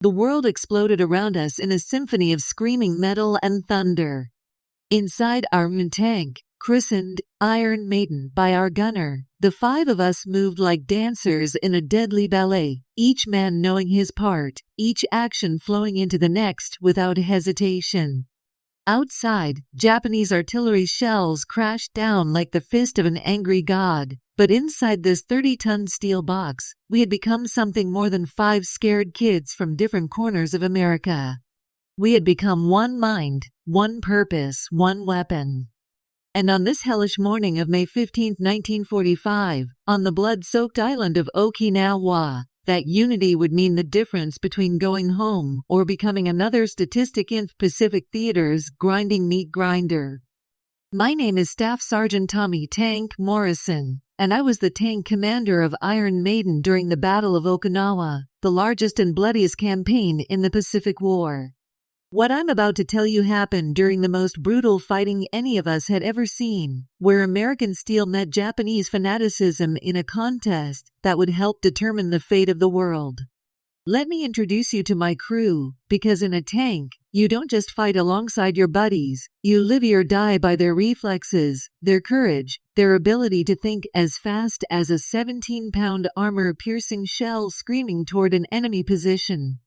The world exploded around us in a symphony of screaming metal and thunder. Inside our tank, christened Iron Maiden by our gunner, the 5 of us moved like dancers in a deadly ballet, each man knowing his part, each action flowing into the next without hesitation. Outside, Japanese artillery shells crashed down like the fist of an angry god, but inside this 30-ton steel box, we had become something more than 5 scared kids from different corners of America. We had become one mind, one purpose, one weapon. And on this hellish morning of May 15, 1945, on the blood-soaked island of Okinawa, that unity would mean the difference between going home or becoming another statistic in Pacific Theater's grinding meat grinder. My name is Staff Sergeant Tommy "Tank" Morrison, and I was the tank commander of Iron Maiden during the Battle of Okinawa, the largest and bloodiest campaign in the Pacific War. What I'm about to tell you happened during the most brutal fighting any of us had ever seen, where American steel met Japanese fanaticism in a contest that would help determine the fate of the world. Let me introduce you to my crew, because in a tank, you don't just fight alongside your buddies, you live or die by their reflexes, their courage, their ability to think as fast as a 17-pound armor-piercing shell screaming toward an enemy position.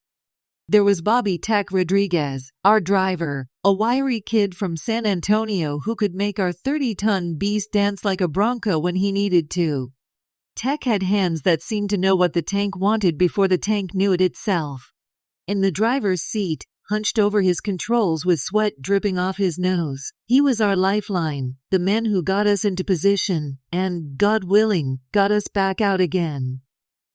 There was Bobby "Tech" Rodriguez, our driver, a wiry kid from San Antonio who could make our 30-ton beast dance like a bronco when he needed to. Tech had hands that seemed to know what the tank wanted before the tank knew it itself. In the driver's seat, hunched over his controls with sweat dripping off his nose, he was our lifeline, the man who got us into position and, God willing, got us back out again.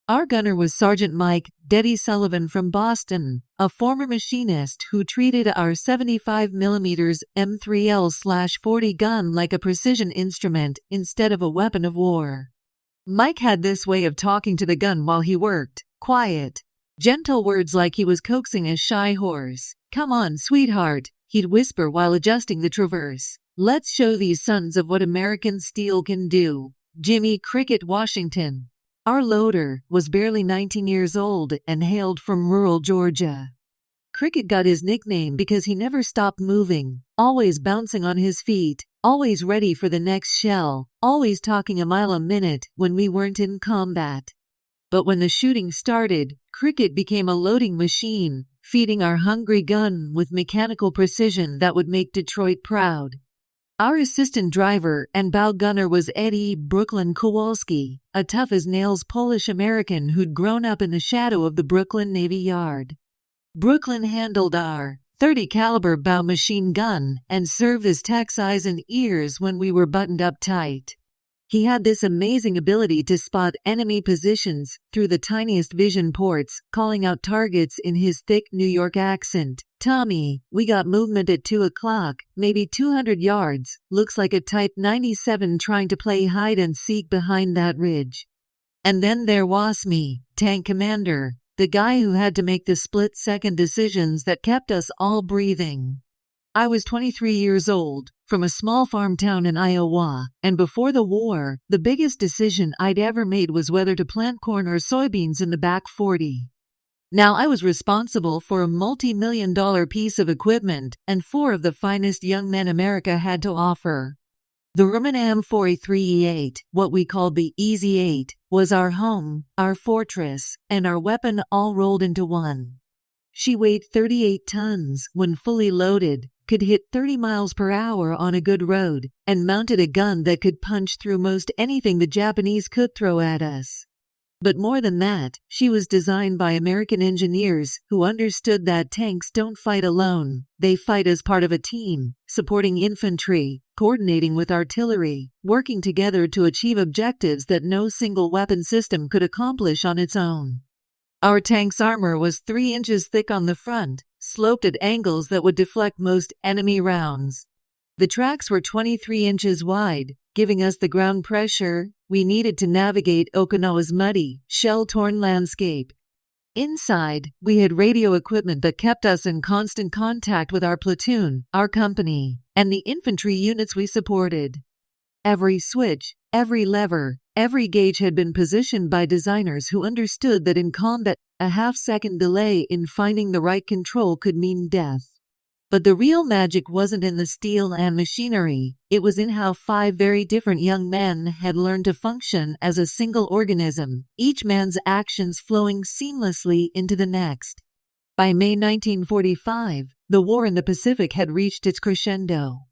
Our gunner was Sergeant Mike "Deadeye" Sullivan from Boston, a former machinist who treated our 75mm M3L/40 gun like a precision instrument instead of a weapon of war. Mike had this way of talking to the gun while he worked, quiet, gentle words like he was coaxing a shy horse. "Come on, sweetheart," he'd whisper while adjusting the traverse. "Let's show these sons of what American steel can do." Jimmy Cricket Washington, our loader, was barely 19 years old and hailed from rural Georgia. Cricket got his nickname because he never stopped moving, always bouncing on his feet, always ready for the next shell, always talking a mile a minute when we weren't in combat. But when the shooting started, Cricket became a loading machine, feeding our hungry gun with mechanical precision that would make Detroit proud. Our assistant driver and bow gunner was Eddie "Brooklyn" Kowalski, a tough-as-nails Polish-American who'd grown up in the shadow of the Brooklyn Navy Yard. Brooklyn handled our .30 caliber bow machine gun and served as tech's eyes and ears when we were buttoned up tight. He had this amazing ability to spot enemy positions through the tiniest vision ports, calling out targets in his thick New York accent. "Tommy, we got movement at 2 o'clock, maybe 200 yards, looks like a Type 97 trying to play hide and seek behind that ridge." And then there was me, tank commander, the guy who had to make the split-second decisions that kept us all breathing. I was 23 years old, from a small farm town in Iowa, and before the war, the biggest decision I'd ever made was whether to plant corn or soybeans in the back 40. Now I was responsible for a multi-million-dollar piece of equipment and 4 of the finest young men America had to offer. The Sherman M4A3E8, what we called the Easy 8, was our home, our fortress, and our weapon all rolled into one. She weighed 38 tons when fully loaded, could hit 30 miles per hour on a good road, and mounted a gun that could punch through most anything the Japanese could throw at us. But more than that, she was designed by American engineers who understood that tanks don't fight alone, they fight as part of a team, supporting infantry, coordinating with artillery, working together to achieve objectives that no single weapon system could accomplish on its own. Our tank's armor was 3 inches thick on the front, sloped at angles that would deflect most enemy rounds. The tracks were 23 inches wide, giving us the ground pressure we needed to navigate Okinawa's muddy, shell-torn landscape. Inside, we had radio equipment that kept us in constant contact with our platoon, our company, and the infantry units we supported. Every switch, every lever, Every gauge had been positioned by designers who understood that in combat, a half-second delay in finding the right control could mean death. But the real magic wasn't in the steel and machinery, it was in how 5 very different young men had learned to function as a single organism, each man's actions flowing seamlessly into the next. By May 1945, the war in the Pacific had reached its crescendo.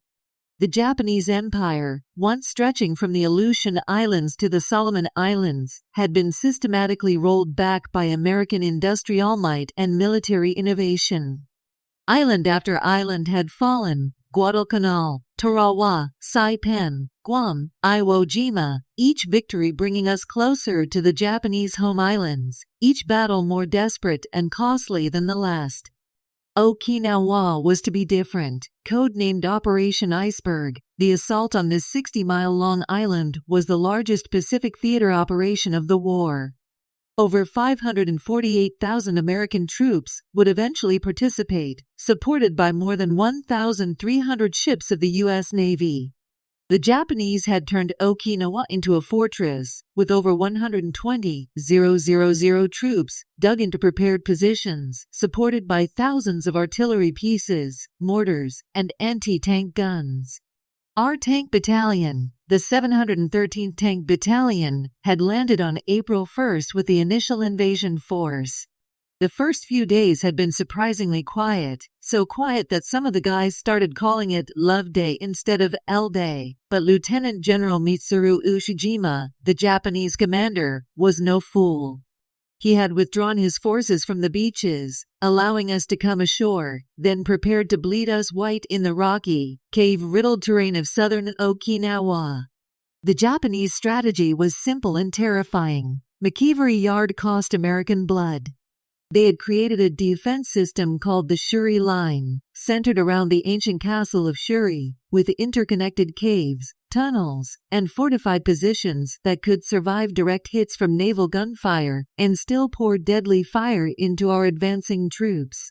The Japanese Empire, once stretching from the Aleutian Islands to the Solomon Islands, had been systematically rolled back by American industrial might and military innovation. Island after island had fallen: Guadalcanal, Tarawa, Saipan, Guam, Iwo Jima, each victory bringing us closer to the Japanese home islands, each battle more desperate and costly than the last. Okinawa was to be different. Codenamed Operation Iceberg, the assault on this 60-mile-long island was the largest Pacific theater operation of the war. Over 548,000 American troops would eventually participate, supported by more than 1,300 ships of the U.S. Navy. The Japanese had turned Okinawa into a fortress, with over 120,000 troops dug into prepared positions, supported by thousands of artillery pieces, mortars, and anti-tank guns. Our tank battalion, the 713th Tank Battalion, had landed on April 1st with the initial invasion force. The first few days had been surprisingly quiet, so quiet that some of the guys started calling it Love Day instead of L Day, but Lieutenant General Mitsuru Ushijima, the Japanese commander, was no fool. He had withdrawn his forces from the beaches, allowing us to come ashore, then prepared to bleed us white in the rocky, cave-riddled terrain of southern Okinawa. The Japanese strategy was simple and terrifying. McKeevery Yard cost American blood. They had created a defense system called the Shuri Line, centered around the ancient castle of Shuri, with interconnected caves, tunnels, and fortified positions that could survive direct hits from naval gunfire and still pour deadly fire into our advancing troops.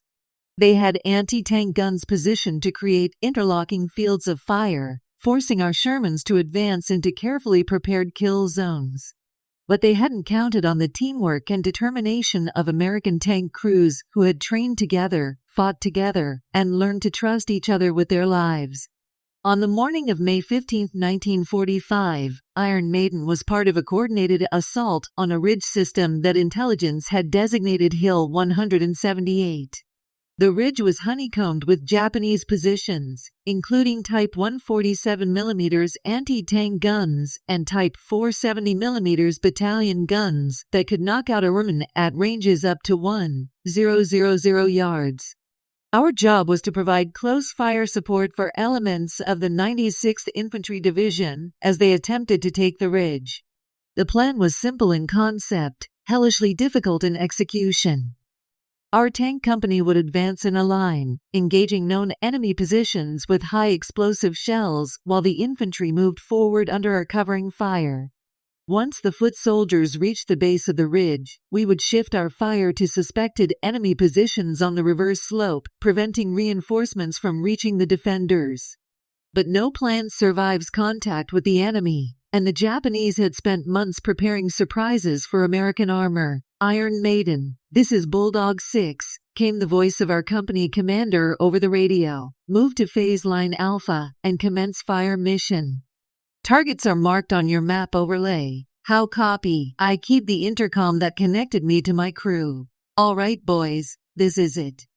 They had anti-tank guns positioned to create interlocking fields of fire, forcing our Shermans to advance into carefully prepared kill zones. But they hadn't counted on the teamwork and determination of American tank crews who had trained together, fought together, and learned to trust each other with their lives. On the morning of May 15, 1945, Iron Maiden was part of a coordinated assault on a ridge system that intelligence had designated Hill 178. The ridge was honeycombed with Japanese positions, including Type 147mm anti-tank guns and Type 470mm battalion guns that could knock out a Sherman at ranges up to 1,000 yards. Our job was to provide close fire support for elements of the 96th Infantry Division as they attempted to take the ridge. The plan was simple in concept, hellishly difficult in execution. Our tank company would advance in a line, engaging known enemy positions with high explosive shells while the infantry moved forward under our covering fire. Once the foot soldiers reached the base of the ridge, we would shift our fire to suspected enemy positions on the reverse slope, preventing reinforcements from reaching the defenders. But no plan survives contact with the enemy, and the Japanese had spent months preparing surprises for American armor. Iron Maiden, this is Bulldog 6, came the voice of our company commander over the radio. Move to phase line Alpha and commence fire mission. Targets are marked on your map overlay. How copy? I keyed the intercom that connected me to my crew. All right, boys, this is it.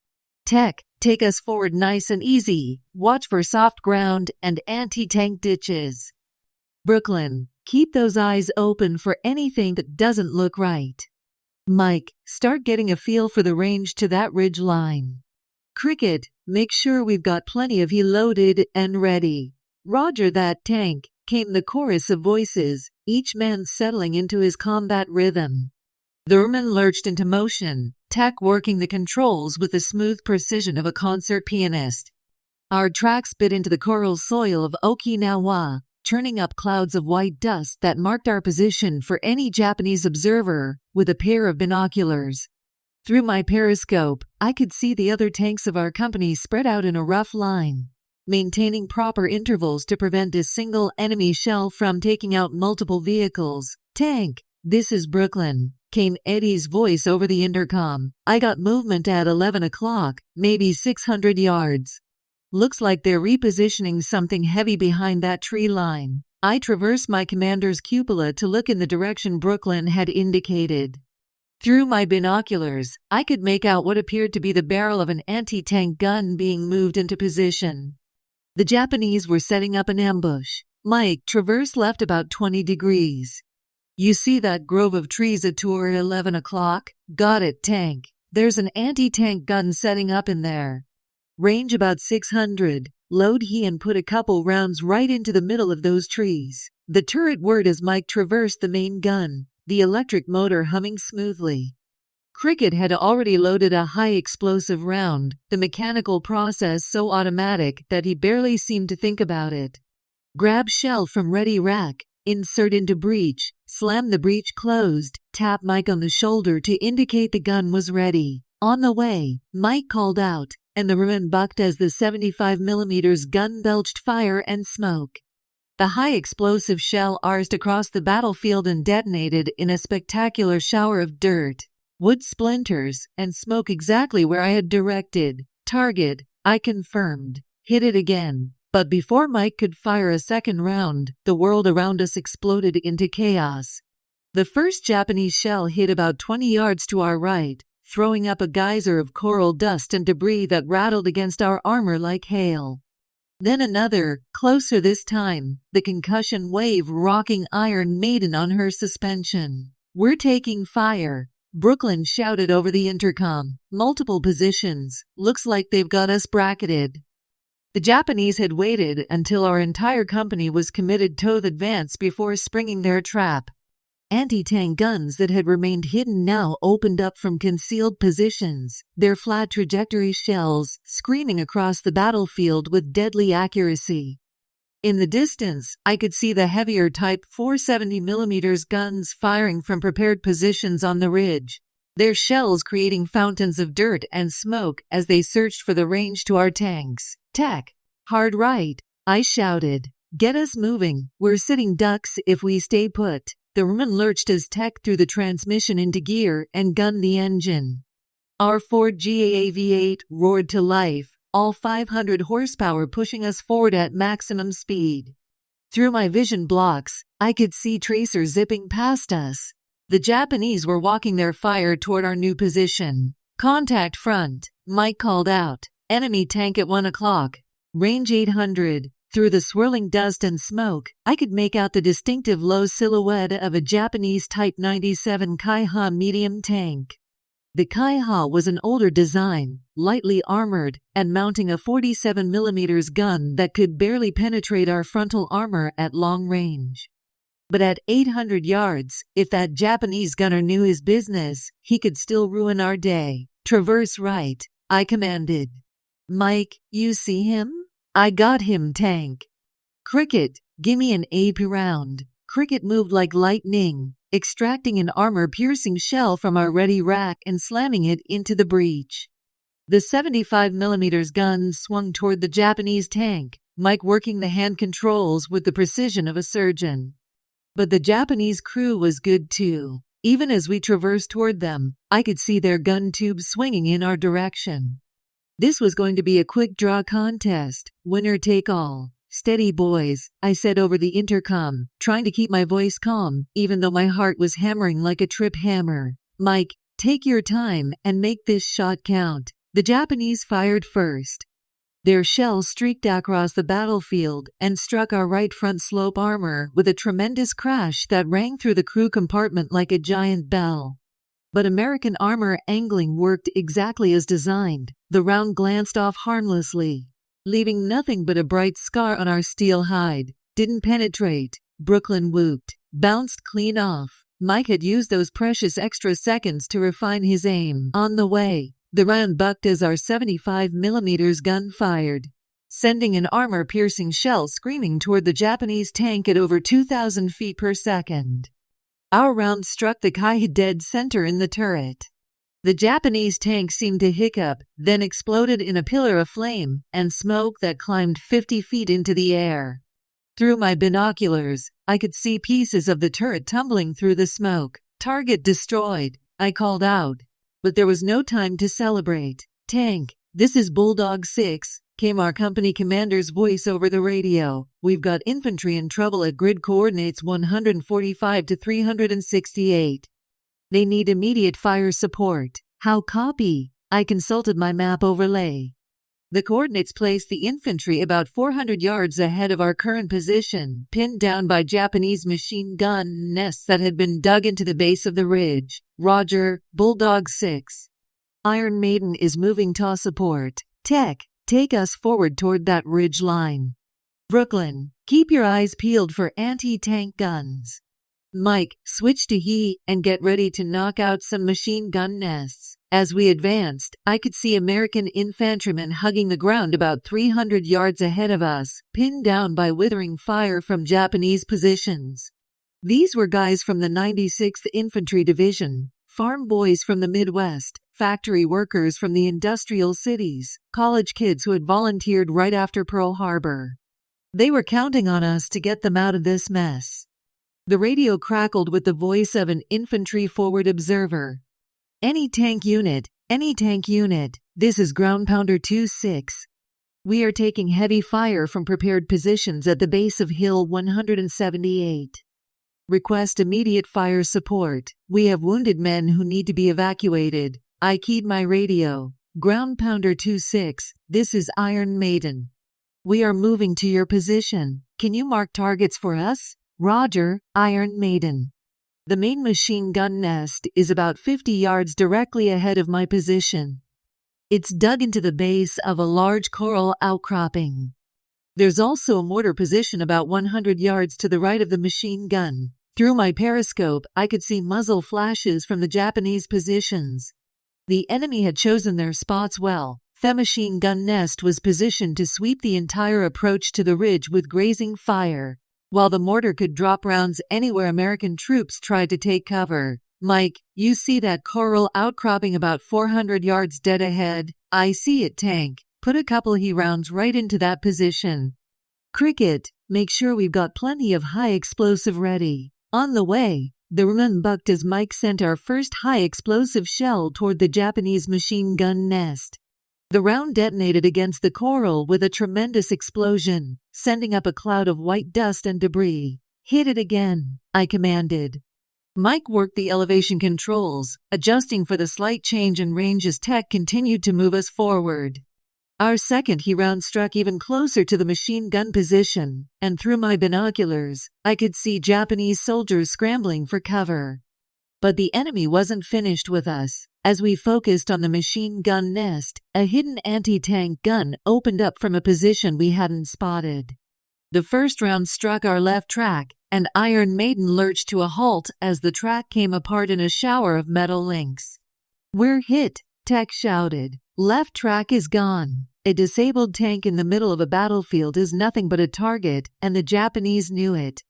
Tech, take us forward nice and easy. Watch for soft ground and anti-tank ditches. Brooklyn, keep those eyes open for anything that doesn't look right. Mike, start getting a feel for the range to that ridge line. Cricket, make sure we've got plenty of heat loaded and ready. Roger that, Tank, came the chorus of voices, each man settling into his combat rhythm. The Sherman lurched into motion, Tech working the controls with the smooth precision of a concert pianist. Our tracks bit into the coral soil of Okinawa, churning up clouds of white dust that marked our position for any Japanese observer with a pair of binoculars. Through my periscope, I could see the other tanks of our company spread out in a rough line, maintaining proper intervals to prevent a single enemy shell from taking out multiple vehicles. "Tank, this is Brooklyn," came Eddie's voice over the intercom. "I got movement at 11 o'clock, maybe 600 yards. Looks like they're repositioning something heavy behind that tree line." I traversed my commander's cupola to look in the direction Brooklyn had indicated. Through my binoculars, I could make out what appeared to be the barrel of an anti-tank gun being moved into position. The Japanese were setting up an ambush. "Mike, traverse left about 20 degrees. You see that grove of trees at 2 or 11 o'clock? Got it, Tank. There's an anti-tank gun setting up in there. Range about 600. Load he and put a couple rounds right into the middle of those trees." The turret whirred as Mike traversed the main gun, the electric motor humming smoothly. Cricket had already loaded a high-explosive round, the mechanical process so automatic that he barely seemed to think about it. Grab shell from ready rack, insert into breech, slam the breech closed, tap Mike on the shoulder to indicate the gun was ready. "On the way," Mike called out, and the ruin bucked as the 75mm gun belched fire and smoke. The high-explosive shell arsed across the battlefield and detonated in a spectacular shower of dirt, wood splinters, and smoke exactly where I had directed. "Target," I confirmed. "Hit it again." But before Mike could fire a second round, the world around us exploded into chaos. The first Japanese shell hit about 20 yards to our right, throwing up a geyser of coral dust and debris that rattled against our armor like hail. Then another, closer this time, the concussion wave rocking Iron Maiden on her suspension. "We're taking fire," Brooklyn shouted over the intercom. "Multiple positions. Looks like they've got us bracketed." The Japanese had waited until our entire company was committed to advance before springing their trap. Anti-tank guns that had remained hidden now opened up from concealed positions, their flat trajectory shells screaming across the battlefield with deadly accuracy. In the distance, I could see the heavier Type 470mm guns firing from prepared positions on the ridge, their shells creating fountains of dirt and smoke as they searched for the range to our tanks. "Tech, hard right," I shouted. "Get us moving. We're sitting ducks if we stay put." The woman lurched as Tech threw the transmission into gear and gunned the engine. Our Ford GAA V8 roared to life, all 500 horsepower pushing us forward at maximum speed. Through my vision blocks, I could see tracers zipping past us. The Japanese were walking their fire toward our new position. "Contact front," Mike called out. "Enemy tank at 1 o'clock. Range 800. Through the swirling dust and smoke, I could make out the distinctive low silhouette of a Japanese Type 97 Kaiha medium tank. The Kaiha was an older design, lightly armored, and mounting a 47mm gun that could barely penetrate our frontal armor at long range. But at 800 yards, if that Japanese gunner knew his business, he could still ruin our day. "Traverse right," I commanded. "Mike, you see him?" "I got him, Tank." "Cricket, gimme an AP round." Cricket moved like lightning, extracting an armor-piercing shell from our ready rack and slamming it into the breech. The 75mm gun swung toward the Japanese tank, Mike working the hand controls with the precision of a surgeon. But the Japanese crew was good too. Even as we traversed toward them, I could see their gun tubes swinging in our direction. This was going to be a quick draw contest, winner take all. "Steady, boys," I said over the intercom, trying to keep my voice calm, even though my heart was hammering like a trip hammer. "Mike, take your time and make this shot count." The Japanese fired first. Their shells streaked across the battlefield and struck our right front slope armor with a tremendous crash that rang through the crew compartment like a giant bell. But American armor angling worked exactly as designed. The round glanced off harmlessly, leaving nothing but a bright scar on our steel hide. "Didn't penetrate," Brooklyn whooped. "Bounced clean off." Mike had used those precious extra seconds to refine his aim. On the way, the round bucked as our 75mm gun fired, sending an armor-piercing shell screaming toward the Japanese tank at over 2,000 feet per second. Our round struck the Kaiha dead center in the turret. The Japanese tank seemed to hiccup, then exploded in a pillar of flame and smoke that climbed 50 feet into the air. Through my binoculars, I could see pieces of the turret tumbling through the smoke. Target destroyed, I called out. But there was no time to celebrate. Tank, this is Bulldog 6, came our company commander's voice over the radio. We've got infantry in trouble at grid coordinates 145 to 368. They need immediate fire support. How copy? I consulted my map overlay. The coordinates placed the infantry about 400 yards ahead of our current position, pinned down by Japanese machine gun nests that had been dug into the base of the ridge. Roger, Bulldog 6. Iron Maiden is moving to support. Tech, take us forward toward that ridge line. Brooklyn, keep your eyes peeled for anti-tank guns. Mike, switch to he and get ready to knock out some machine gun nests. As we advanced, I could see American infantrymen hugging the ground about 300 yards ahead of us, pinned down by withering fire from Japanese positions. These were guys from the 96th Infantry Division, farm boys from the Midwest, factory workers from the industrial cities, college kids who had volunteered right after Pearl Harbor. They were counting on us to get them out of this mess. The radio crackled with the voice of an infantry forward observer. Any tank unit, this is Ground Pounder 2-6. We are taking heavy fire from prepared positions at the base of Hill 178. Request immediate fire support. We have wounded men who need to be evacuated. I keyed my radio. Ground Pounder 2-6, this is Iron Maiden. We are moving to your position. Can you mark targets for us? Roger, Iron Maiden. The main machine gun nest is about 50 yards directly ahead of my position. It's dug into the base of a large coral outcropping. There's also a mortar position about 100 yards to the right of the machine gun. Through my periscope, I could see muzzle flashes from the Japanese positions. The enemy had chosen their spots well. The machine gun nest was positioned to sweep the entire approach to the ridge with grazing fire, while the mortar could drop rounds anywhere American troops tried to take cover. Mike, you see that coral outcropping about 400 yards dead ahead? I see it, Tank. Put a couple He rounds right into that position. Cricket, make sure we've got plenty of high explosive ready. On the way, the Rumen bucked as Mike sent our first high explosive shell toward the Japanese machine gun nest. The round detonated against the coral with a tremendous explosion, sending up a cloud of white dust and debris. Hit it again, I commanded. Mike worked the elevation controls, adjusting for the slight change in range as tech continued to move us forward. Our second He round struck even closer to the machine gun position, and through my binoculars, I could see Japanese soldiers scrambling for cover. But the enemy wasn't finished with us. As we focused on the machine gun nest, a hidden anti-tank gun opened up from a position we hadn't spotted. The first round struck our left track, and Iron Maiden lurched to a halt as the track came apart in a shower of metal links. We're hit, Tech shouted. Left track is gone. A disabled tank in the middle of a battlefield is nothing but a target, and the Japanese knew it.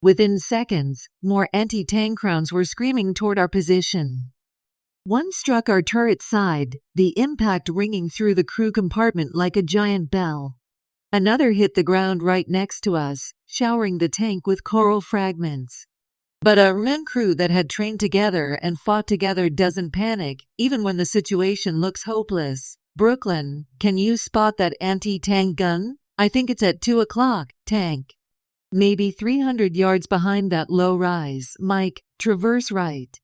Within seconds, more anti-tank rounds were screaming toward our position. One struck our turret side, the impact ringing through the crew compartment like a giant bell. Another hit the ground right next to us, showering the tank with coral fragments. But our men crew that had trained together and fought together doesn't panic, even when the situation looks hopeless. Brooklyn, can you spot that anti-tank gun? I think it's at 2 o'clock, Tank. Maybe 300 yards behind that low rise. Mike, traverse right.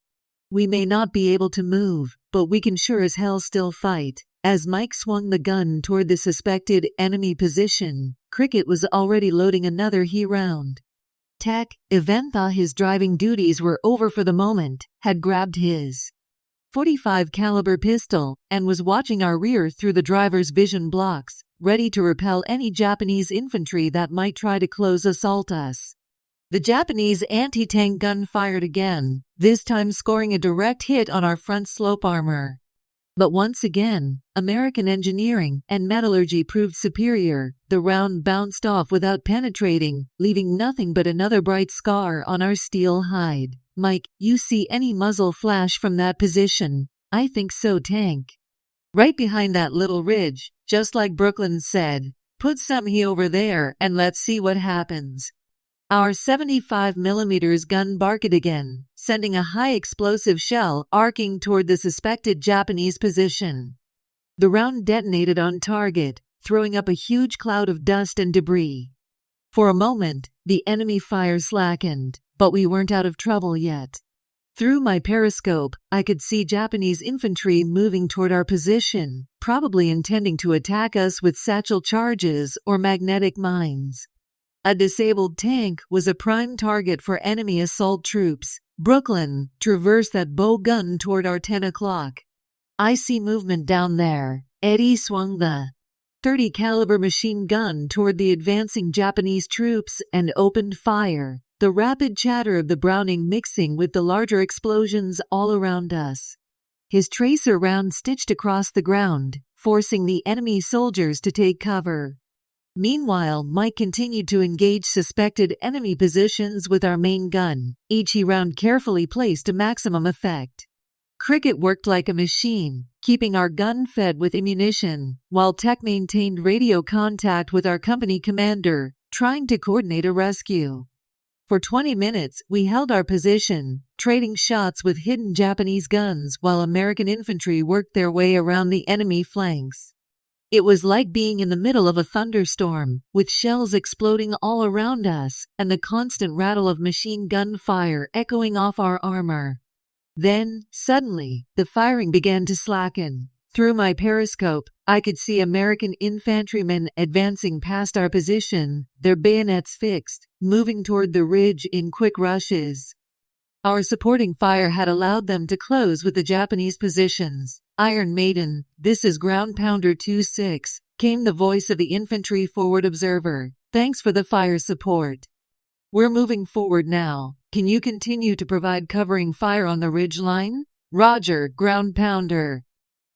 We may not be able to move, but we can sure as hell still fight. As Mike swung the gun toward the suspected enemy position, Cricket was already loading another He round. Tech, Event thought his driving duties were over for the moment, had grabbed his .45 caliber pistol and was watching our rear through the driver's vision blocks, ready to repel any Japanese infantry that might try to close assault us. The Japanese anti-tank gun fired again, this time scoring a direct hit on our front slope armor. But once again, American engineering and metallurgy proved superior. The round bounced off without penetrating, leaving nothing but another bright scar on our steel hide. Mike, you see any muzzle flash from that position? I think so, Tank. Right behind that little ridge, just like Brooklyn said. put some heat over there and let's see what happens. Our 75mm gun barked again, sending a high explosive shell arcing toward the suspected Japanese position. The round detonated on target, throwing up a huge cloud of dust and debris. For a moment, the enemy fire slackened, but we weren't out of trouble yet. Through my periscope, I could see Japanese infantry moving toward our position, probably intending to attack us with satchel charges or magnetic mines. A disabled tank was a prime target for enemy assault troops. Brooklyn traversed that bow gun toward our 10 o'clock. I see movement down there. Eddie swung the .30 caliber machine gun toward the advancing Japanese troops and opened fire, the rapid chatter of the Browning mixing with the larger explosions all around us. His tracer round stitched across the ground, forcing the enemy soldiers to take cover. Meanwhile, Mike continued to engage suspected enemy positions with our main gun, each round carefully placed to maximum effect. Cricket worked like a machine, keeping our gun fed with ammunition, while Tech maintained radio contact with our company commander, trying to coordinate a rescue. For 20 minutes, we held our position, trading shots with hidden Japanese guns while American infantry worked their way around the enemy flanks. It was like being in the middle of a thunderstorm, with shells exploding all around us and the constant rattle of machine gun fire echoing off our armor. Then, suddenly, the firing began to slacken. Through my periscope, I could see American infantrymen advancing past our position, their bayonets fixed, moving toward the ridge in quick rushes. Our supporting fire had allowed them to close with the Japanese positions. Iron Maiden, this is Ground Pounder 2-6, came the voice of the infantry forward observer. Thanks for the fire support. We're moving forward now. Can you continue to provide covering fire on the ridge line? Roger, Ground Pounder.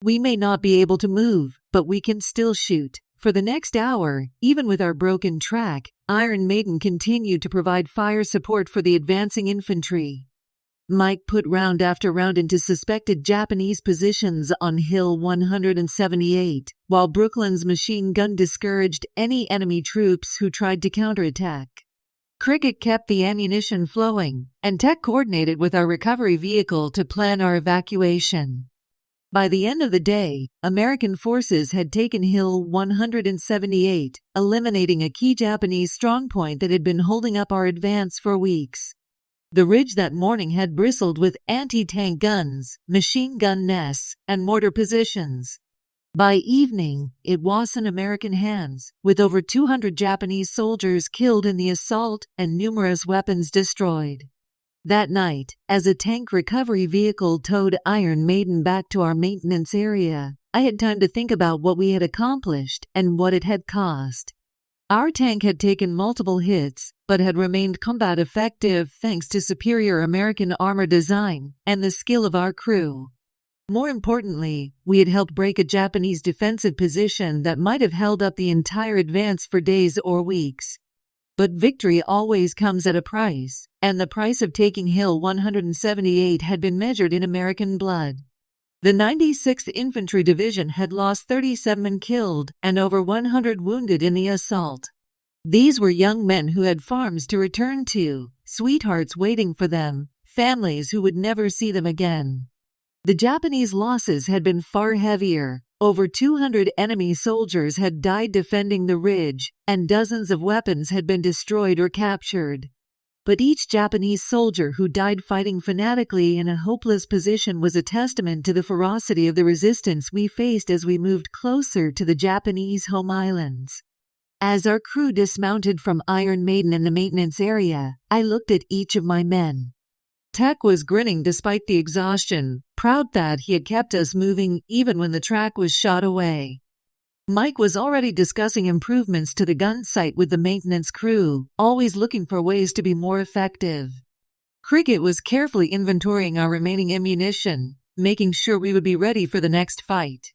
We may not be able to move, but we can still shoot. For the next hour, even with our broken track, Iron Maiden continued to provide fire support for the advancing infantry. Mike put round after round into suspected Japanese positions on Hill 178, while Brooklyn's machine gun discouraged any enemy troops who tried to counterattack. Cricket kept the ammunition flowing, and Tech coordinated with our recovery vehicle to plan our evacuation. By the end of the day, American forces had taken Hill 178, eliminating a key Japanese strongpoint that had been holding up our advance for weeks. The ridge that morning had bristled with anti-tank guns, machine gun nests, and mortar positions. By evening, it was in American hands, with over 200 Japanese soldiers killed in the assault and numerous weapons destroyed. That night, as a tank recovery vehicle towed Iron Maiden back to our maintenance area, I had time to think about what we had accomplished and what it had cost. Our tank had taken multiple hits, but had remained combat effective thanks to superior American armor design and the skill of our crew. More importantly, we had helped break a Japanese defensive position that might have held up the entire advance for days or weeks. But victory always comes at a price, and the price of taking Hill 178 had been measured in American blood. The 96th Infantry Division had lost 37 killed and over 100 wounded in the assault. These were young men who had farms to return to, sweethearts waiting for them, families who would never see them again. The Japanese losses had been far heavier. Over 200 enemy soldiers had died defending the ridge, and dozens of weapons had been destroyed or captured. But each Japanese soldier who died fighting fanatically in a hopeless position was a testament to the ferocity of the resistance we faced as we moved closer to the Japanese home islands. As our crew dismounted from Iron Maiden in the maintenance area, I looked at each of my men. Tech was grinning despite the exhaustion, proud that he had kept us moving even when the track was shot away. Mike was already discussing improvements to the gun sight with the maintenance crew, always looking for ways to be more effective. Cricket was carefully inventorying our remaining ammunition, making sure we would be ready for the next fight.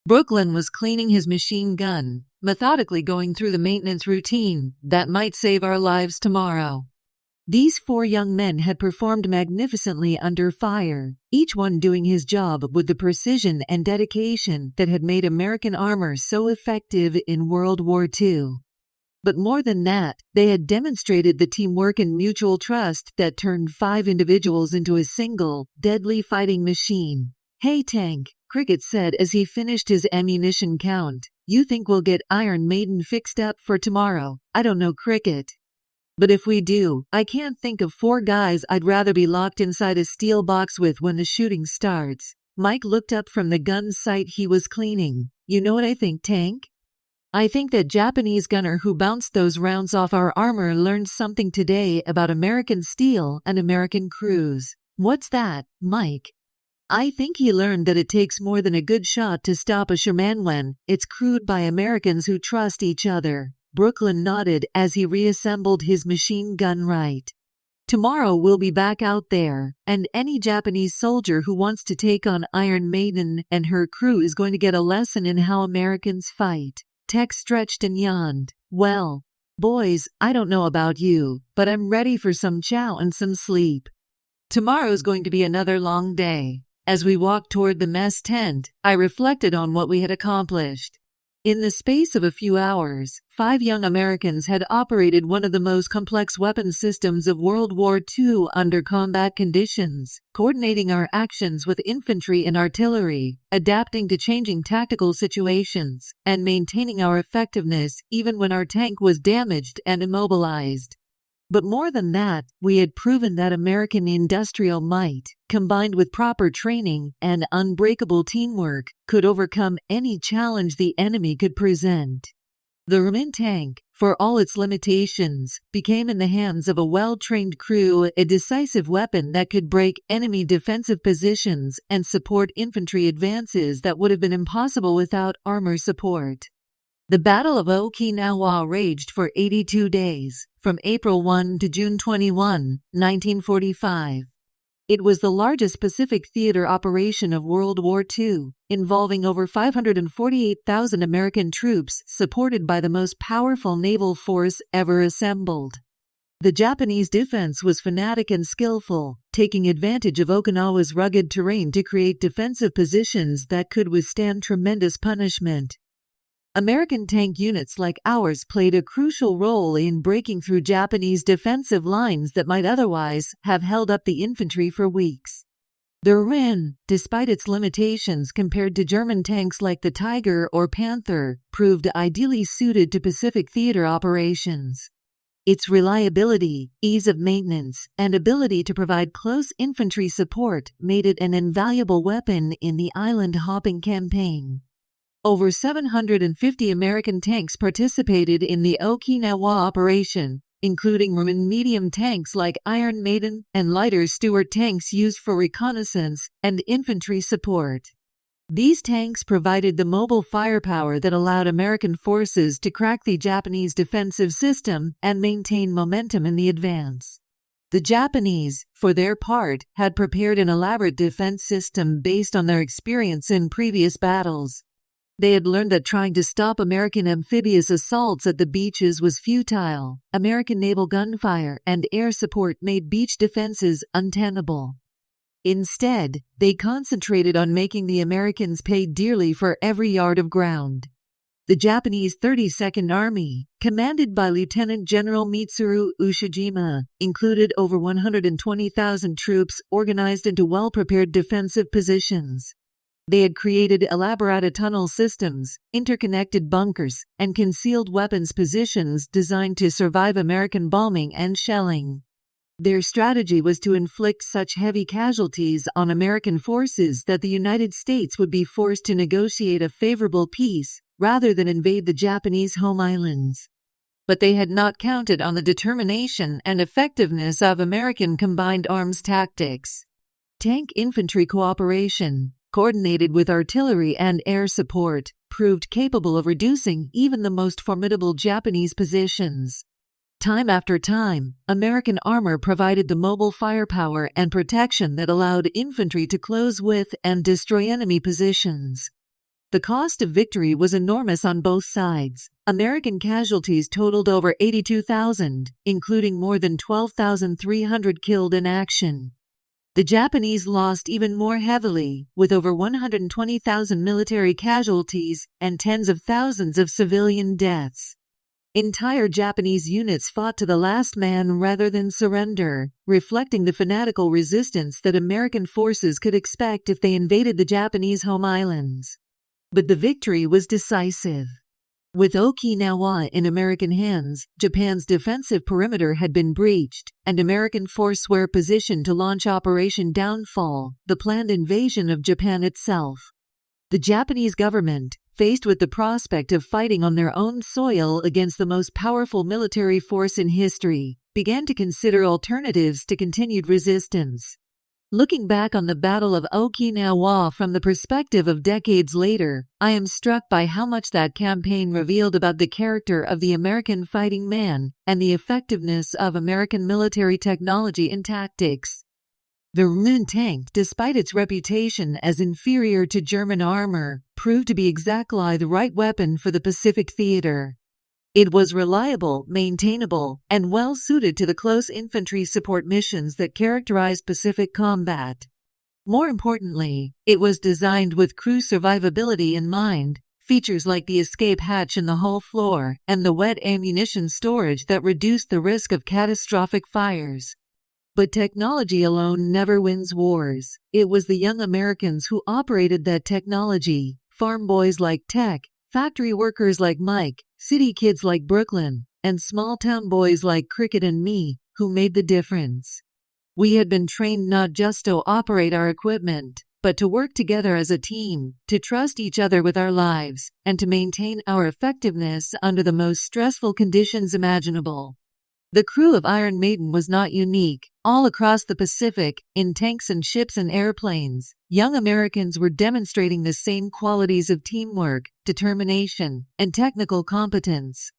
Brooklyn was cleaning his machine gun, methodically going through the maintenance routine that might save our lives tomorrow. These 4 young men had performed magnificently under fire, each one doing his job with the precision and dedication that had made American armor so effective in World War II. But more than that, they had demonstrated the teamwork and mutual trust that turned 5 individuals into a single, deadly fighting machine. "Hey Tank," Cricket said as he finished his ammunition count. "You think we'll get Iron Maiden fixed up for tomorrow?" "I don't know, Cricket. But if we do, I can't think of 4 guys I'd rather be locked inside a steel box with when the shooting starts." Mike looked up from the gun sight he was cleaning. "You know what I think, Tank? I think that Japanese gunner who bounced those rounds off our armor learned something today about American steel and American crews." "What's that, Mike?" "I think he learned that it takes more than a good shot to stop a Sherman when it's crewed by Americans who trust each other." Brooklyn nodded as he reassembled his machine gun right. "Tomorrow we'll be back out there, and any Japanese soldier who wants to take on Iron Maiden and her crew is going to get a lesson in how Americans fight." Tex stretched and yawned. "Well, boys, I don't know about you, but I'm ready for some chow and some sleep. Tomorrow's going to be another long day." As we walked toward the mess tent, I reflected on what we had accomplished. In the space of a few hours, 5 young Americans had operated one of the most complex weapon systems of World War II under combat conditions, coordinating our actions with infantry and artillery, adapting to changing tactical situations, and maintaining our effectiveness even when our tank was damaged and immobilized. But more than that, we had proven that American industrial might, combined with proper training and unbreakable teamwork, could overcome any challenge the enemy could present. The Ramin tank, for all its limitations, became in the hands of a well-trained crew a decisive weapon that could break enemy defensive positions and support infantry advances that would have been impossible without armor support. The Battle of Okinawa raged for 82 days, from April 1 to June 21, 1945. It was the largest Pacific theater operation of World War II, involving over 548,000 American troops supported by the most powerful naval force ever assembled. The Japanese defense was fanatic and skillful, taking advantage of Okinawa's rugged terrain to create defensive positions that could withstand tremendous punishment. American tank units like ours played a crucial role in breaking through Japanese defensive lines that might otherwise have held up the infantry for weeks. The Rin, despite its limitations compared to German tanks like the Tiger or Panther, proved ideally suited to Pacific theater operations. Its reliability, ease of maintenance, and ability to provide close infantry support made it an invaluable weapon in the island-hopping campaign. Over 750 American tanks participated in the Okinawa operation, including medium tanks like Iron Maiden and lighter Stuart tanks used for reconnaissance and infantry support. These tanks provided the mobile firepower that allowed American forces to crack the Japanese defensive system and maintain momentum in the advance. The Japanese, for their part, had prepared an elaborate defense system based on their experience in previous battles. They had learned that trying to stop American amphibious assaults at the beaches was futile. American naval gunfire and air support made beach defenses untenable. Instead, they concentrated on making the Americans pay dearly for every yard of ground. The Japanese 32nd Army, commanded by Lieutenant General Mitsuru Ushijima, included over 120,000 troops organized into well-prepared defensive positions. They had created elaborate tunnel systems, interconnected bunkers, and concealed weapons positions designed to survive American bombing and shelling. Their strategy was to inflict such heavy casualties on American forces that the United States would be forced to negotiate a favorable peace rather than invade the Japanese home islands. But they had not counted on the determination and effectiveness of American combined arms tactics. Tank-infantry cooperation, coordinated with artillery and air support, proved capable of reducing even the most formidable Japanese positions. Time after time, American armor provided the mobile firepower and protection that allowed infantry to close with and destroy enemy positions. The cost of victory was enormous on both sides. American casualties totaled over 82,000, including more than 12,300 killed in action. The Japanese lost even more heavily, with over 120,000 military casualties and tens of thousands of civilian deaths. Entire Japanese units fought to the last man rather than surrender, reflecting the fanatical resistance that American forces could expect if they invaded the Japanese home islands. But the victory was decisive. With Okinawa in American hands, Japan's defensive perimeter had been breached, and American forces were positioned to launch Operation Downfall, the planned invasion of Japan itself. The Japanese government, faced with the prospect of fighting on their own soil against the most powerful military force in history, began to consider alternatives to continued resistance. Looking back on the Battle of Okinawa from the perspective of decades later, I am struck by how much that campaign revealed about the character of the American fighting man and the effectiveness of American military technology and tactics. The Ruin tank, despite its reputation as inferior to German armor, proved to be exactly the right weapon for the Pacific theater. It was reliable, maintainable, and well-suited to the close infantry support missions that characterized Pacific combat. More importantly, it was designed with crew survivability in mind, features like the escape hatch in the hull floor and the wet ammunition storage that reduced the risk of catastrophic fires. But technology alone never wins wars. It was the young Americans who operated that technology, farm boys like Tech, factory workers like Mike, city kids like Brooklyn, and small-town boys like Cricket and me, who made the difference. We had been trained not just to operate our equipment, but to work together as a team, to trust each other with our lives, and to maintain our effectiveness under the most stressful conditions imaginable. The crew of Iron Maiden was not unique. All across the Pacific, in tanks and ships and airplanes, young Americans were demonstrating the same qualities of teamwork, determination, and technical competence.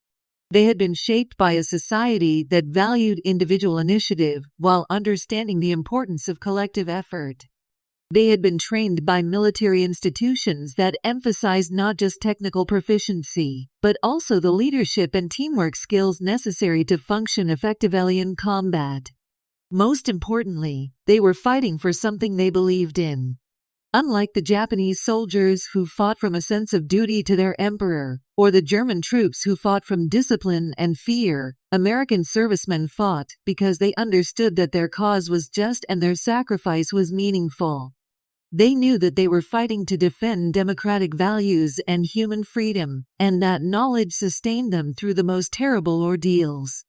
They had been shaped by a society that valued individual initiative while understanding the importance of collective effort. They had been trained by military institutions that emphasized not just technical proficiency, but also the leadership and teamwork skills necessary to function effectively in combat. Most importantly, they were fighting for something they believed in. Unlike the Japanese soldiers who fought from a sense of duty to their emperor, or the German troops who fought from discipline and fear, American servicemen fought because they understood that their cause was just and their sacrifice was meaningful. They knew that they were fighting to defend democratic values and human freedom, and that knowledge sustained them through the most terrible ordeals.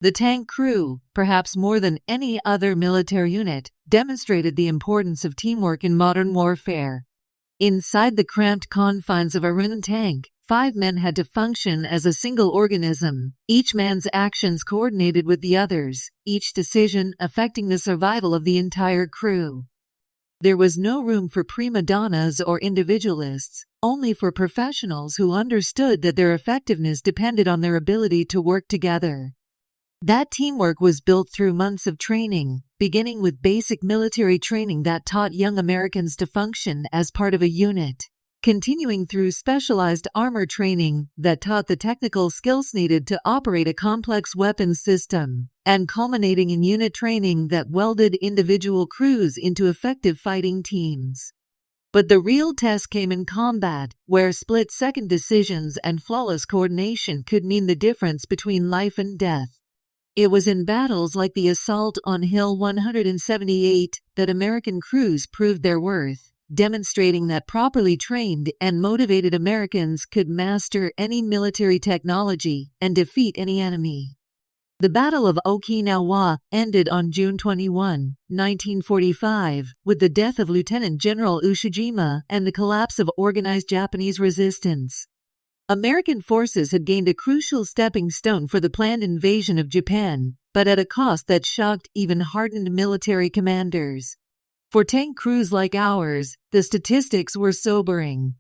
The tank crew, perhaps more than any other military unit, demonstrated the importance of teamwork in modern warfare. Inside the cramped confines of a Ruin tank, 5 men had to function as a single organism, each man's actions coordinated with the others, each decision affecting the survival of the entire crew. There was no room for prima donnas or individualists, only for professionals who understood that their effectiveness depended on their ability to work together. That teamwork was built through months of training, beginning with basic military training that taught young Americans to function as part of a unit, continuing through specialized armor training that taught the technical skills needed to operate a complex weapons system, and culminating in unit training that welded individual crews into effective fighting teams. But the real test came in combat, where split-second decisions and flawless coordination could mean the difference between life and death. It was in battles like the assault on Hill 178 that American crews proved their worth, demonstrating that properly trained and motivated Americans could master any military technology and defeat any enemy. The Battle of Okinawa ended on June 21, 1945, with the death of Lieutenant General Ushijima and the collapse of organized Japanese resistance. American forces had gained a crucial stepping stone for the planned invasion of Japan, but at a cost that shocked even hardened military commanders. For tank crews like ours, the statistics were sobering.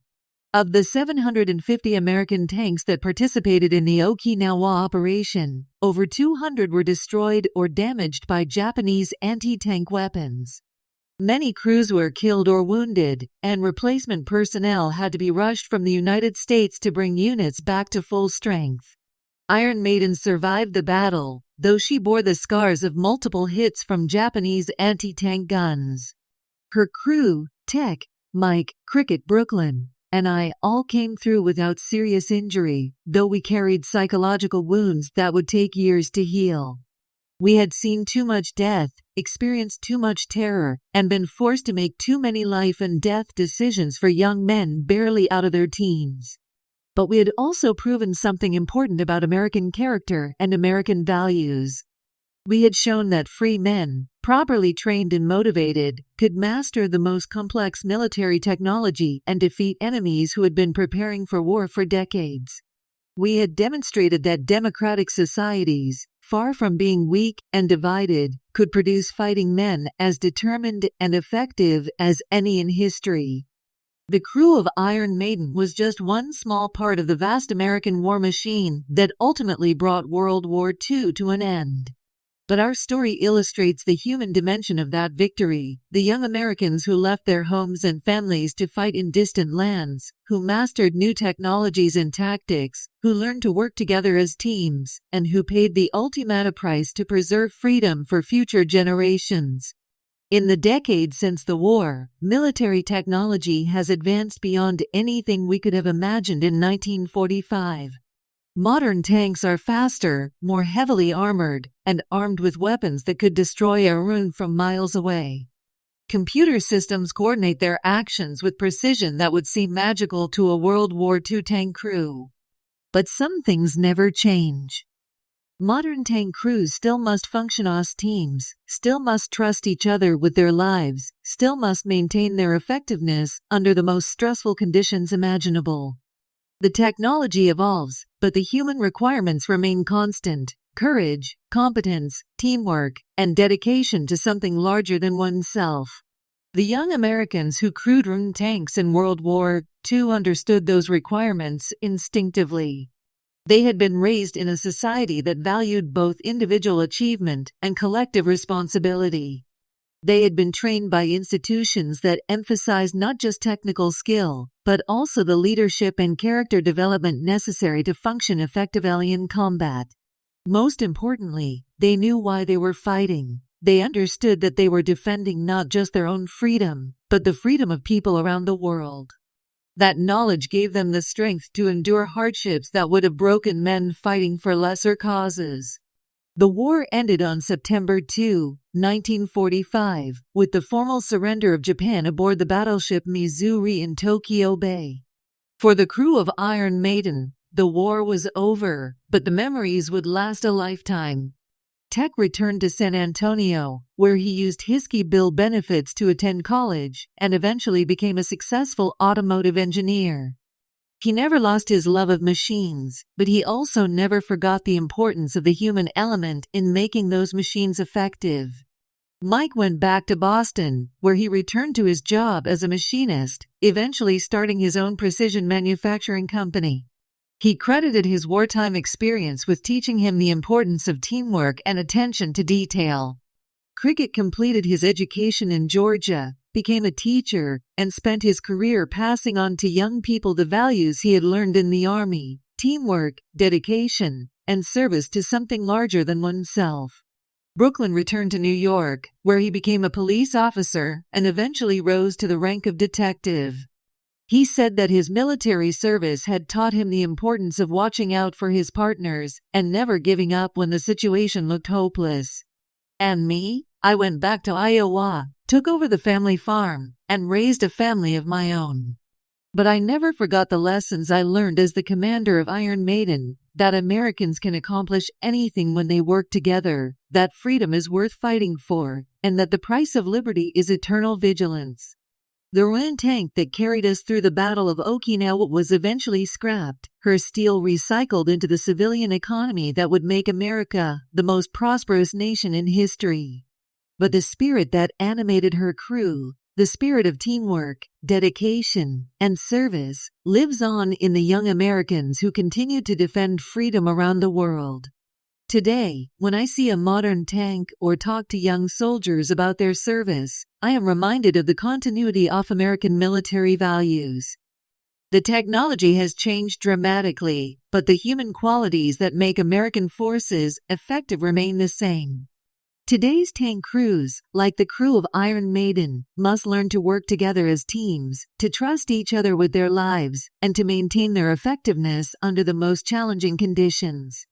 Of the 750 American tanks that participated in the Okinawa operation, over 200 were destroyed or damaged by Japanese anti-tank weapons. Many crews were killed or wounded, and replacement personnel had to be rushed from the United States to bring units back to full strength. Iron Maiden survived the battle, though she bore the scars of multiple hits from Japanese anti-tank guns. Her crew, Tech, Mike, Cricket, Brooklyn, and I all came through without serious injury, though we carried psychological wounds that would take years to heal. We had seen too much death, experienced too much terror, and been forced to make too many life and death decisions for young men barely out of their teens. But we had also proven something important about American character and American values. We had shown that free men, properly trained and motivated, could master the most complex military technology and defeat enemies who had been preparing for war for decades. We had demonstrated that democratic societies, far from being weak and divided, could produce fighting men as determined and effective as any in history. The crew of Iron Maiden was just one small part of the vast American war machine that ultimately brought World War II to an end. But our story illustrates the human dimension of that victory, the young Americans who left their homes and families to fight in distant lands, who mastered new technologies and tactics, who learned to work together as teams, and who paid the ultimate price to preserve freedom for future generations. In the decades since the war, military technology has advanced beyond anything we could have imagined in 1945. Modern tanks are faster, more heavily armored, and armed with weapons that could destroy a room from miles away. Computer systems coordinate their actions with precision that would seem magical to a World War II tank crew. But some things never change. Modern tank crews still must function as teams, still must trust each other with their lives, still must maintain their effectiveness under the most stressful conditions imaginable. The technology evolves, but the human requirements remain constant: courage, competence, teamwork, and dedication to something larger than oneself. The young Americans who crewed tanks in World War II understood those requirements instinctively. They had been raised in a society that valued both individual achievement and collective responsibility. They had been trained by institutions that emphasized not just technical skill, but also the leadership and character development necessary to function effectively in combat. Most importantly, they knew why they were fighting. They understood that they were defending not just their own freedom, but the freedom of people around the world. That knowledge gave them the strength to endure hardships that would have broken men fighting for lesser causes. The war ended on September 2, 1945, with the formal surrender of Japan aboard the battleship Missouri in Tokyo Bay. For the crew of Iron Maiden, the war was over, but the memories would last a lifetime. Tech returned to San Antonio, where he used Hiskey Bill benefits to attend college and eventually became a successful automotive engineer. He never lost his love of machines, but he also never forgot the importance of the human element in making those machines effective. Mike went back to Boston, where he returned to his job as a machinist, eventually starting his own precision manufacturing company. He credited his wartime experience with teaching him the importance of teamwork and attention to detail. Cricket completed his education in Georgia, became a teacher, and spent his career passing on to young people the values he had learned in the Army: teamwork, dedication, and service to something larger than oneself. Brooklyn returned to New York, where he became a police officer and eventually rose to the rank of detective. He said that his military service had taught him the importance of watching out for his partners and never giving up when the situation looked hopeless. And me? I went back to Iowa, took over the family farm, and raised a family of my own. But I never forgot the lessons I learned as the commander of Iron Maiden, that Americans can accomplish anything when they work together, that freedom is worth fighting for, and that the price of liberty is eternal vigilance. The ruined tank that carried us through the Battle of Okinawa was eventually scrapped, her steel recycled into the civilian economy that would make America the most prosperous nation in history. But the spirit that animated her crew, the spirit of teamwork, dedication, and service, lives on in the young Americans who continue to defend freedom around the world. Today, when I see a modern tank or talk to young soldiers about their service, I am reminded of the continuity of American military values. The technology has changed dramatically, but the human qualities that make American forces effective remain the same. Today's tank crews, like the crew of Iron Maiden, must learn to work together as teams, to trust each other with their lives, and to maintain their effectiveness under the most challenging conditions.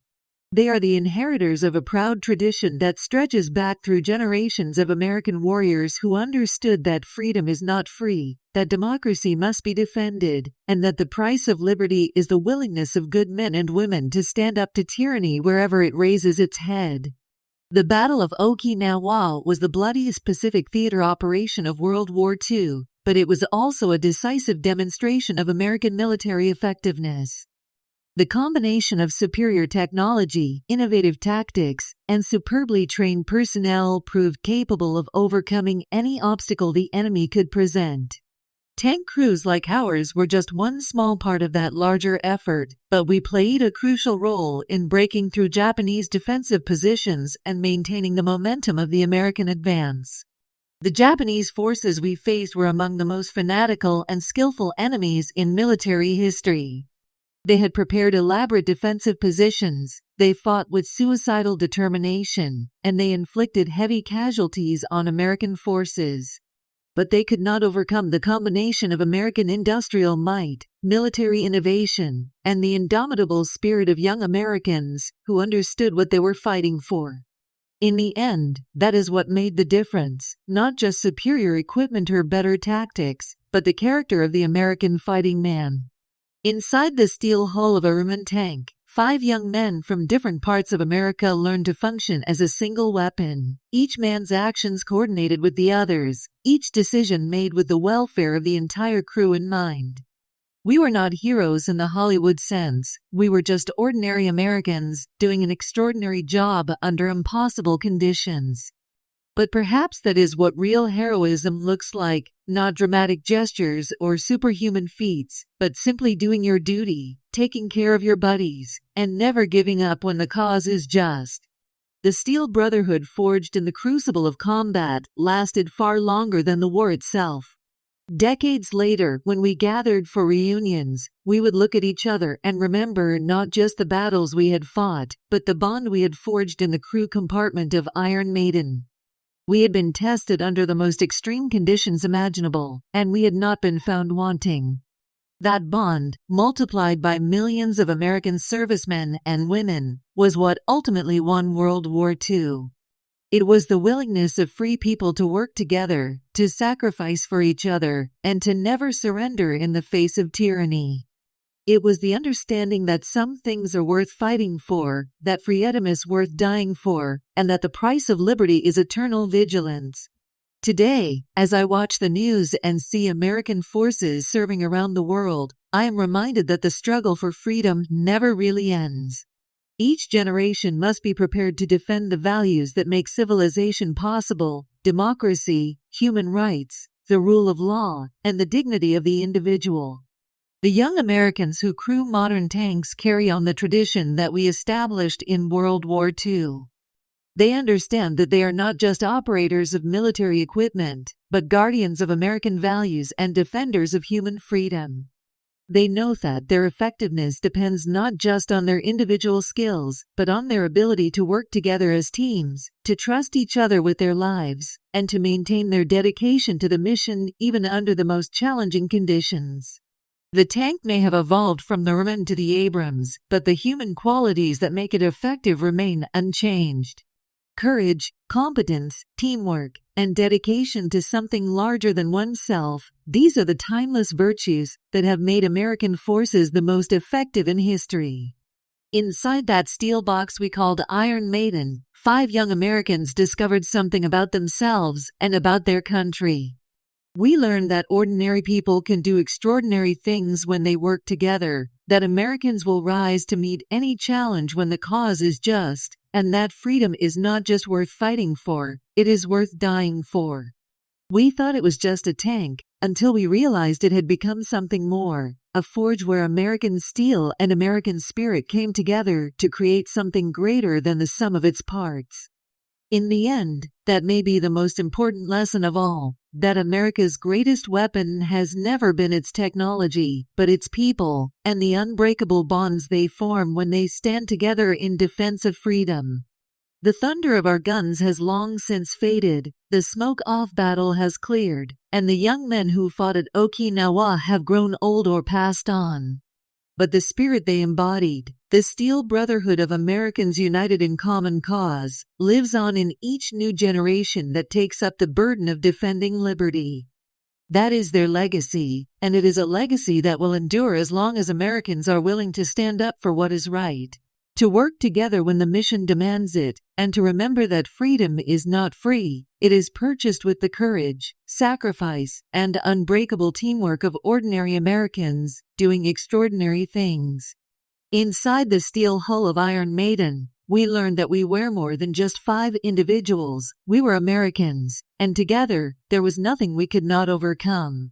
They are the inheritors of a proud tradition that stretches back through generations of American warriors who understood that freedom is not free, that democracy must be defended, and that the price of liberty is the willingness of good men and women to stand up to tyranny wherever it raises its head. The Battle of Okinawa was the bloodiest Pacific theater operation of World War II, but it was also a decisive demonstration of American military effectiveness. The combination of superior technology, innovative tactics, and superbly trained personnel proved capable of overcoming any obstacle the enemy could present. Tank crews like ours were just one small part of that larger effort, but we played a crucial role in breaking through Japanese defensive positions and maintaining the momentum of the American advance. The Japanese forces we faced were among the most fanatical and skillful enemies in military history. They had prepared elaborate defensive positions, they fought with suicidal determination, and they inflicted heavy casualties on American forces. But they could not overcome the combination of American industrial might, military innovation, and the indomitable spirit of young Americans who understood what they were fighting for. In the end, that is what made the difference, not just superior equipment or better tactics, but the character of the American fighting man. Inside the steel hull of a German tank, 5 young men from different parts of America learned to function as a single weapon, each man's actions coordinated with the others, each decision made with the welfare of the entire crew in mind. We were not heroes in the Hollywood sense, we were just ordinary Americans doing an extraordinary job under impossible conditions. But perhaps that is what real heroism looks like, not dramatic gestures or superhuman feats, but simply doing your duty, taking care of your buddies, and never giving up when the cause is just. The steel brotherhood forged in the crucible of combat lasted far longer than the war itself. Decades later, when we gathered for reunions, we would look at each other and remember not just the battles we had fought, but the bond we had forged in the crew compartment of Iron Maiden. We had been tested under the most extreme conditions imaginable, and we had not been found wanting. That bond, multiplied by millions of American servicemen and women, was what ultimately won World War II. It was the willingness of free people to work together, to sacrifice for each other, and to never surrender in the face of tyranny. It was the understanding that some things are worth fighting for, that freedom is worth dying for, and that the price of liberty is eternal vigilance. Today, as I watch the news and see American forces serving around the world, I am reminded that the struggle for freedom never really ends. Each generation must be prepared to defend the values that make civilization possible: democracy, human rights, the rule of law, and the dignity of the individual. The young Americans who crew modern tanks carry on the tradition that we established in World War II. They understand that they are not just operators of military equipment, but guardians of American values and defenders of human freedom. They know that their effectiveness depends not just on their individual skills, but on their ability to work together as teams, to trust each other with their lives, and to maintain their dedication to the mission even under the most challenging conditions. The tank may have evolved from the German to the Abrams, but the human qualities that make it effective remain unchanged. Courage, competence, teamwork, and dedication to something larger than oneself, these are the timeless virtues that have made American forces the most effective in history. Inside that steel box we called Iron Maiden, 5 young Americans discovered something about themselves and about their country. We learned that ordinary people can do extraordinary things when they work together, that Americans will rise to meet any challenge when the cause is just, and that freedom is not just worth fighting for, it is worth dying for. We thought it was just a tank, until we realized it had become something more, a forge where American steel and American spirit came together to create something greater than the sum of its parts. In the end, that may be the most important lesson of all, that America's greatest weapon has never been its technology, but its people, and the unbreakable bonds they form when they stand together in defense of freedom. The thunder of our guns has long since faded, the smoke of battle has cleared, and the young men who fought at Okinawa have grown old or passed on. But the spirit they embodied, the steel brotherhood of Americans united in common cause, lives on in each new generation that takes up the burden of defending liberty. That is their legacy, and it is a legacy that will endure as long as Americans are willing to stand up for what is right, to work together when the mission demands it, and to remember that freedom is not free, it is purchased with the courage, sacrifice, and unbreakable teamwork of ordinary Americans, doing extraordinary things. Inside the steel hull of Iron Maiden, we learned that we were more than just 5 individuals, we were Americans, and together, there was nothing we could not overcome.